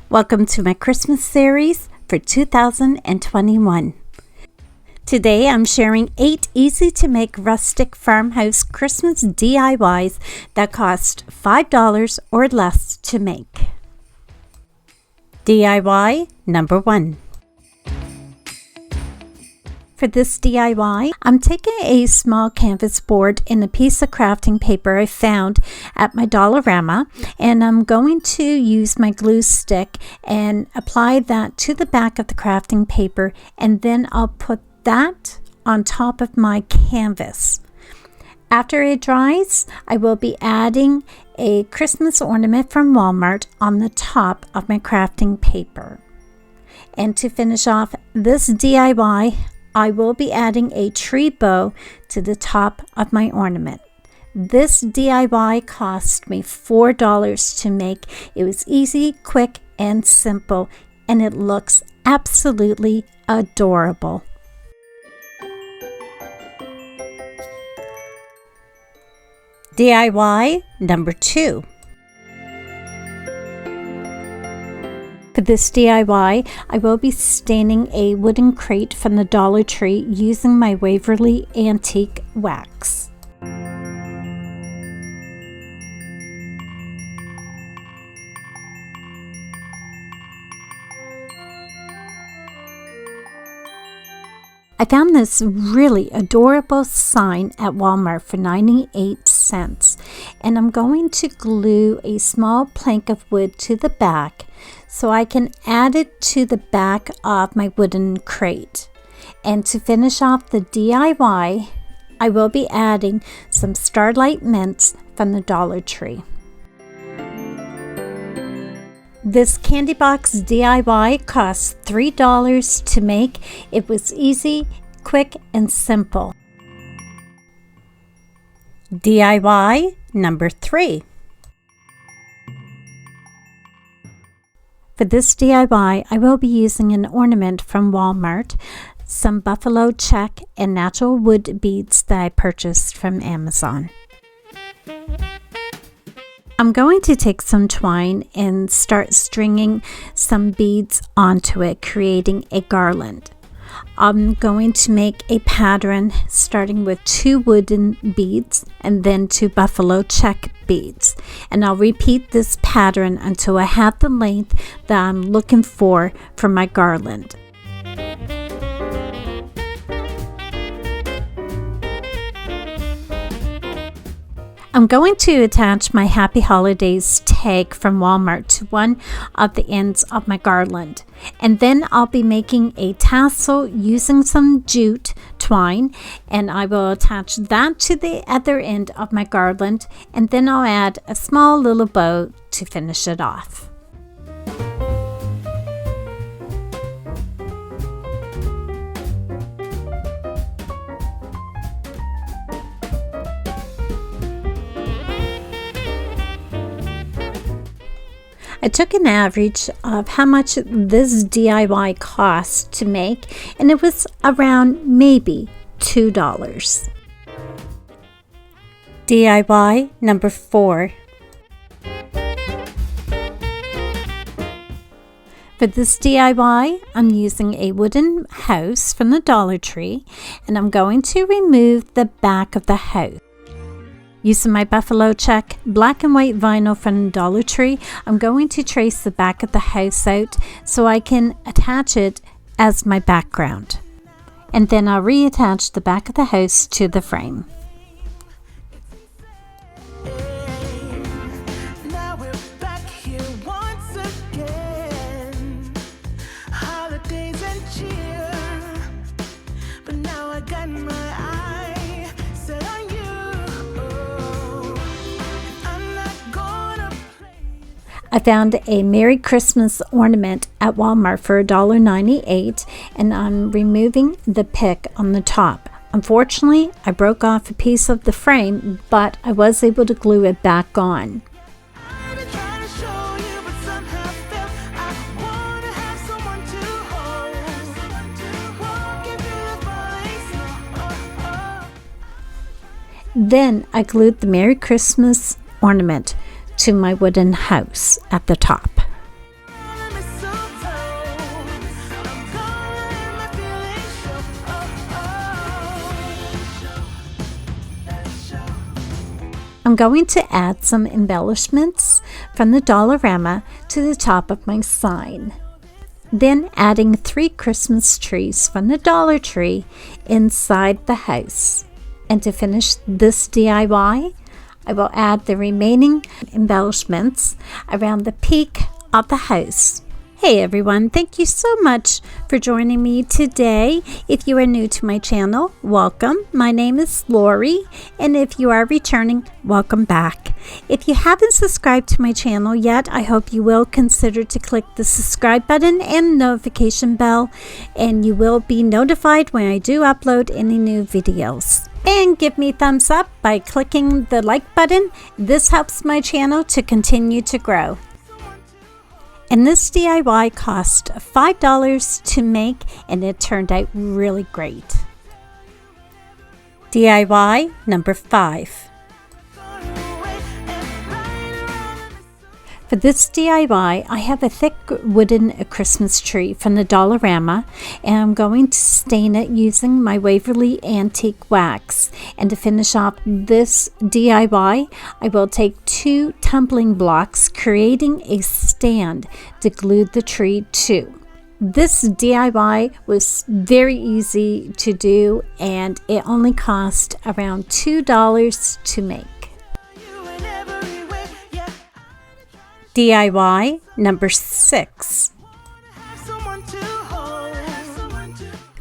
Welcome to my Christmas series for 2021. Today I'm sharing 8 easy to make rustic farmhouse Christmas DIYs that cost $5 or less to make. DIY number 1. For this DIY, I'm taking a small canvas board and a piece of crafting paper I found at my Dollarama, and I'm going to use my glue stick and apply that to the back of the crafting paper, and then I'll put that on top of my canvas. After it dries, I will be adding a Christmas ornament from Walmart on the top of my crafting paper. And to finish off this DIY, I will be adding a tree bow to the top of my ornament. This DIY cost me $4 to make. It was easy, quick, and simple, and it looks absolutely adorable. DIY number 2. For this DIY, I will be staining a wooden crate from the Dollar Tree using my Waverly Antique Wax. I found this really adorable sign at Walmart for 98 cents, and I'm going to glue a small plank of wood to the back so I can add it to the back of my wooden crate. And to finish off the DIY, I will be adding some Starlight Mints from the Dollar Tree. This candy box DIY costs $3 to make. It was easy, quick, and simple. DIY number 3. For this DIY, I will be using an ornament from Walmart, some buffalo check, and natural wood beads that I purchased from Amazon. I'm going to take some twine and start stringing some beads onto it, creating a garland. I'm going to make a pattern starting with 2 wooden beads and then 2 buffalo check beads. And I'll repeat this pattern until I have the length that I'm looking for my garland. I'm going to attach my Happy Holidays tag from Walmart to one of the ends of my garland. And then I'll be making a tassel using some jute twine, and I will attach that to the other end of my garland, and then I'll add a small little bow to finish it off. I took an average of how much this DIY cost to make, and it was around maybe $2. DIY number 4. For this DIY, I'm using a wooden house from the Dollar Tree, and I'm going to remove the back of the house. Using my buffalo check black and white vinyl from Dollar Tree, I'm going to trace the back of the house out so I can attach it as my background. And then I'll reattach the back of the house to the frame. I found a Merry Christmas ornament at Walmart for $1.98, and I'm removing the pick on the top. Unfortunately, I broke off a piece of the frame, but I was able to glue it back on. Then I glued the Merry Christmas ornament to my wooden house at the top. I'm going to add some embellishments from the Dollarama to the top of my sign. Then adding 3 Christmas trees from the Dollar Tree inside the house. And to finish this DIY, I will add the remaining embellishments around the peak of the house. Hey everyone, thank you so much for joining me today. If you are new to my channel, welcome. My name is Laurie, and if you are returning, welcome back. If you haven't subscribed to my channel yet, I hope you will consider to click the subscribe button and notification bell, and you will be notified when I do upload any new videos. And give me a thumbs up by clicking the like button. This helps my channel to continue to grow. And this DIY cost $5 to make, and it turned out really great. DIY number 5. For this DIY, I have a thick wooden Christmas tree from the Dollarama, and I'm going to stain it using my Waverly Antique Wax. And to finish off this DIY, I will take 2 tumbling blocks, creating a stand to glue the tree to. This DIY was very easy to do, and it only cost around $2 to make. DIY number 6.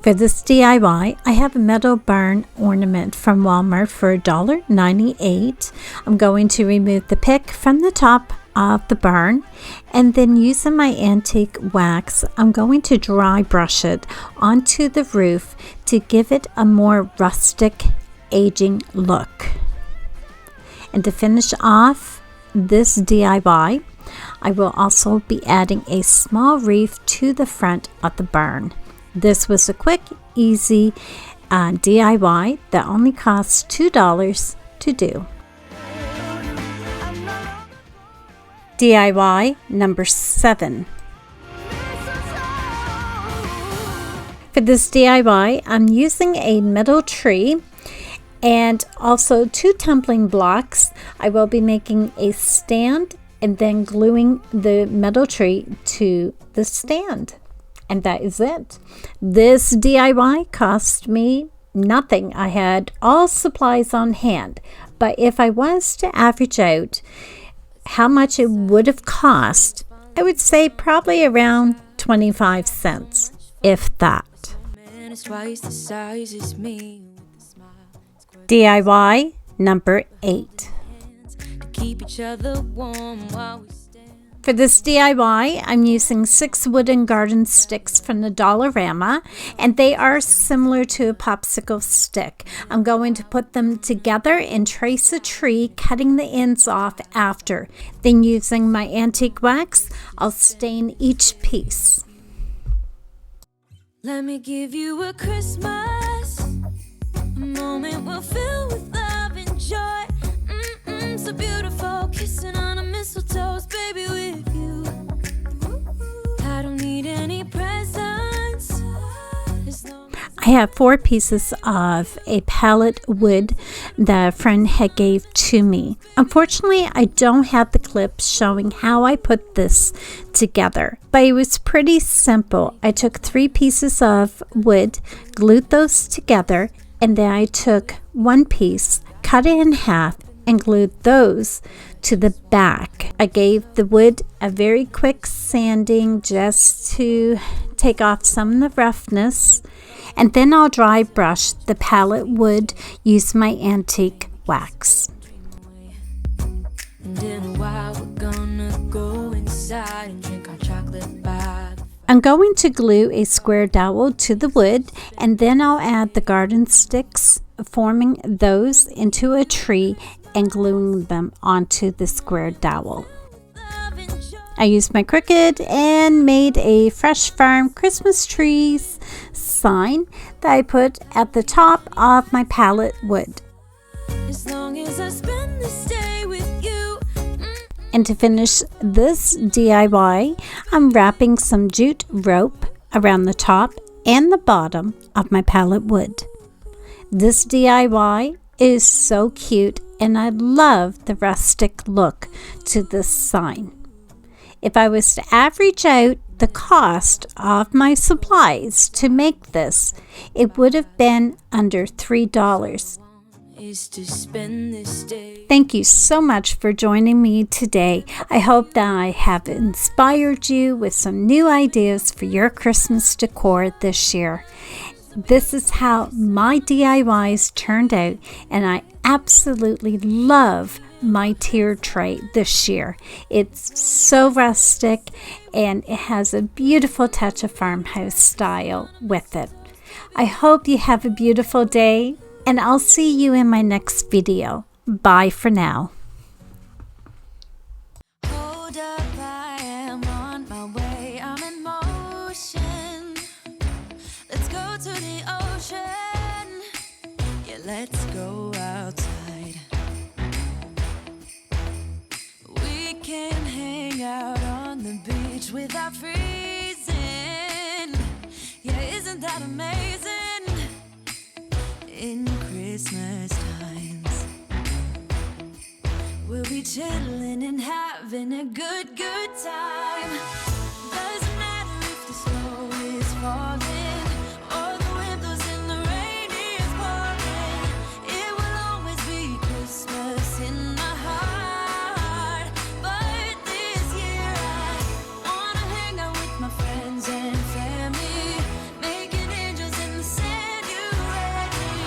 For this DIY, I have a metal barn ornament from Walmart for $1.98. I'm going to remove the pick from the top of the barn, and then using my antique wax, I'm going to dry brush it onto the roof to give it a more rustic, aging look. And to finish off this DIY, I will also be adding a small wreath to the front of the barn. This was a quick, easy DIY that only costs $2 to do. DIY number 7. For this DIY, I'm using a metal tree and also 2 tumbling blocks. I will be making a stand and then gluing the metal tree to the stand. And that is it. This DIY cost me nothing. I had all supplies on hand. But if I was to average out how much it would have cost, I would say probably around 25 cents, if that. DIY number 8. Keep each other warm while we stand. For this DIY, I'm using 6 wooden garden sticks from the Dollarama, and they are similar to a popsicle stick. I'm going to put them together and trace a tree, cutting the ends off after. Then using my antique wax, I'll stain each piece. Let me give you a Christmas, a moment we'll fill with love and joy. So beautiful, kissing on a mistletoe, baby, with you. I don't need any presents. I have 4 pieces of a pallet wood that a friend had gave to me. Unfortunately, I don't have the clips showing how I put this together, but it was pretty simple. I took 3 pieces of wood, glued those together, and then I took 1 piece, cut it in half, and glued those to the back. I gave the wood a very quick sanding just to take off some of the roughness, and then I'll dry brush the pallet wood using my antique wax. And in a while we're gonna go inside and drink our chocolate bar. I'm going to glue a square dowel to the wood, and then I'll add the garden sticks, forming those into a tree and gluing them onto the square dowel. I used my Cricut and made a Fresh Farm Christmas trees sign that I put at the top of my pallet wood. As long as I spend this day with you. And to finish this DIY, I'm wrapping some jute rope around the top and the bottom of my pallet wood. This DIY is so cute and I love the rustic look to this sign. If I was to average out the cost of my supplies to make this, it would have been under $3. Thank you so much for joining me today. I hope that I have inspired you with some new ideas for your Christmas decor this year. This is how my DIYs turned out, and I absolutely love my tier tray this year. It's so rustic and it has a beautiful touch of farmhouse style with it. I hope you have a beautiful day, and I'll see you in my next video. Bye for now. Hold up, I am on my way. I'm in motion. Let's go to the ocean. Yeah, let's go outside. We can hang out on the beach without freezing. Yeah, isn't that amazing? In Christmas times, we'll be chilling and having a good time. Doesn't matter if the snow is falling or the wind blows and the rain is pouring. It will always be Christmas in my heart. But this year I wanna hang out with my friends and family, making angels in the sand. You and me.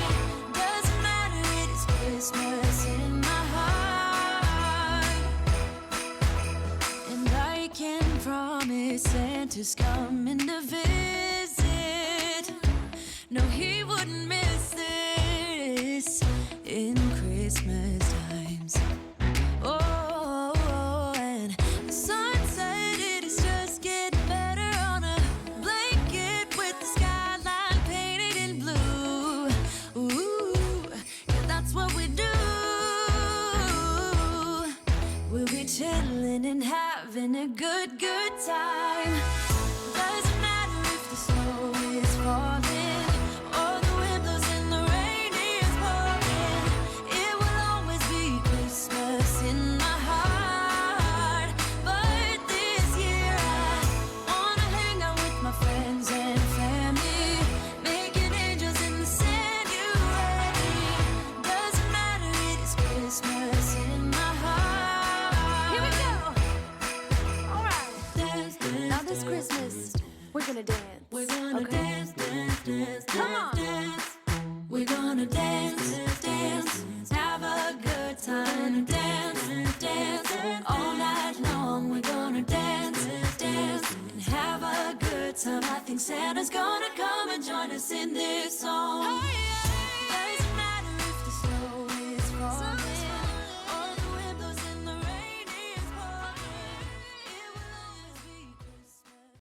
Doesn't matter, it is Christmas in my heart. And I can promise Santa's coming to visit. No, he wouldn't miss this in Christmas times. Oh, and the sunset, it is just getting better on a blanket with the skyline painted in blue. Ooh, yeah, that's what we do. We'll be chilling and having a good time. Doesn't matter if the snow is falling or the wind blows and the rain is pouring. It will always be Christmas in my heart. But this year I wanna hang out with my friends and family, making angels in the sand. You and me. Doesn't matter, it is Christmas in my heart. Here we go. All right. Dance, dance, now this Christmas, we're gonna dance. We're gonna dance, dance, dance, come on. Dance. We're gonna dance, dance, have a good time. Dance, dance, all night long. We're gonna dance, dance, and have a good time. I think Santa's gonna come and join us in this song. Oh, yeah.